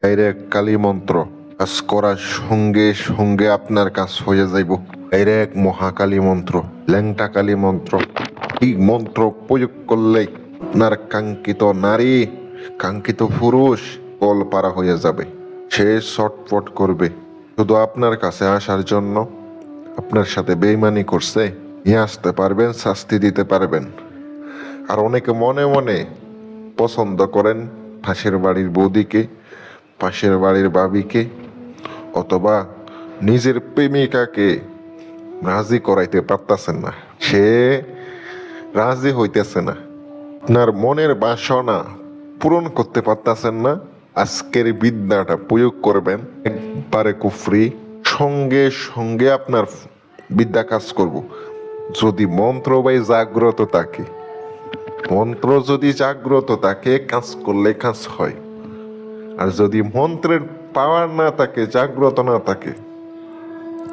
Direct Kali মন্ত্র কাজ করার সঙ্গে সঙ্গে আপনার কাজ হয়ে যাইব। ডাইরেক্ট মহাকালী মন্ত্র, ল্যাংটা কালী মন্ত্র। এই মন্ত্র প্রয়োগ করলে আপনার কাঙ্ক্ষিত নারী, কাঙ্ক্ষিত পুরুষ কল পারা হয়ে যাবে। সে ছটফট করবে শুধু আপনার কাছে আসার জন্য। আপনার সাথে বেইমানি করছে, নিয়ে আসতে পারবেন, শাস্তি দিতে পারবেন। আর অনেকে মনে মনে পছন্দ করেন পাশের বাড়ির বৌদিকে, পাশের বাড়ির বাবিকে, অথবা নিজের প্রেমিকাকে রাজি করাইতে পারতেছেন না। সে রাজি হইতেছে না, আপনার মনের বাসনা পূরণ করতে পারতেছেন না। আজকের বিদ্যাটা প্রয়োগ করবেন, একবারে কুফরি, সঙ্গে সঙ্গে আপনার বিদ্যা কাজ করব। যদি মন্ত্র বাই জাগ্রত থাকে, মন্ত্র যদি জাগ্রত থাকে, কাজ করলে কাজ হয়। আর যদি মন্ত্রের পাওয়ার না থাকে, জাগ্রত না থাকে,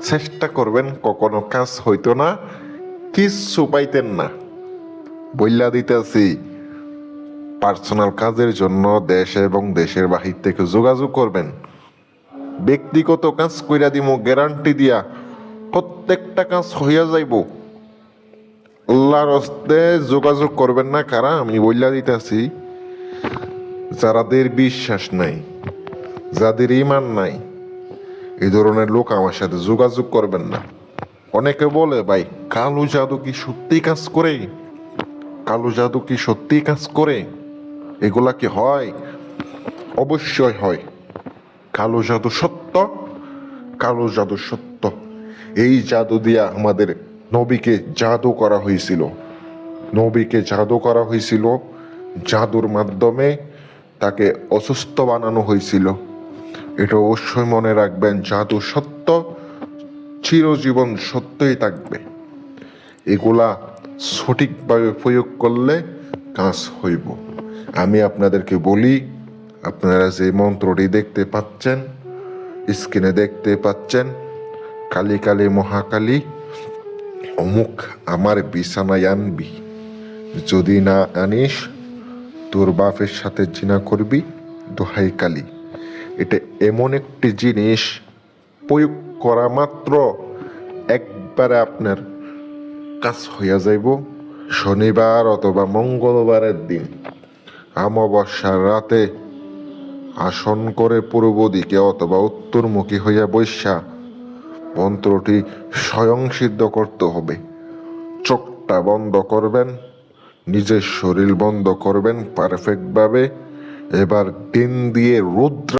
চেষ্টা করবেন, কখনো কাজ হইতো না, কিচ্ছু পাইতেন না। বইলা দিতেছি, পার্সোনাল কাজের জন্য দেশ এবং দেশের বাহির থেকে যোগাযোগ করবেন। ব্যক্তিগত কাজ কইরা দিব গ্যারান্টি দিয়া, প্রত্যেকটা কাজ হইয়া যাইব। আল্লাহর হস্তে যোগাযোগ করবেন না কারা, আমি বইলা দিতেছি, যারাদের বিশ্বাস নাই, যাদের ইমান নাই, এই ধরনের লোক আমার সাথে যোগাযোগ করবেন না। অনেকে বলে, ভাই কালো জাদু কি সত্যি কাজ করে? কালো জাদু কি সত্যি কাজ করে? এগুলা কি হয়? অবশ্যই হয়। কালো জাদু সত্য, কালো জাদু সত্য। এই জাদু দিয়া আমাদের নবীকে জাদু করা হয়েছিল, নবীকে জাদু করা হয়েছিল। জাদুর মাধ্যমে তাকে অসুস্থ বানানো হয়েছিল। এটা অবশ্যই মনে রাখবেন, জাদু সত্য, চিরজীবন সত্যই থাকবে। এগুলা সঠিকভাবে প্রয়োগ করলে কাজ হইব। আমি আপনাদেরকে বলি, আপনারা যে মন্ত্রটি দেখতে পাচ্ছেন, স্ক্রিনে দেখতে পাচ্ছেন, কালী কালী মহাকালী, অমুক আমার বিছানায় আনবি, যদি না আনিস তোর বাপের সাথে জিনা করবি, দোহাই কালী। এটা এমন একটি জিনিস, প্রয়োগ করা মাত্র একবারে আপনার কাজ হইয়া যাইব। শনিবার অথবা মঙ্গলবারের দিন অমাবস্যার রাতে আসন করে পূর্ব দিকে অথবা উত্তরমুখী হইয়া বৈশা মন্ত্রটি স্বয়ং সিদ্ধ করতে হবে। চোখটা বন্ধ করবেন, নিজের শরীর বন্ধ করবেন পারফেক্টভাবে। এবার দিন দিয়ে রুদ্র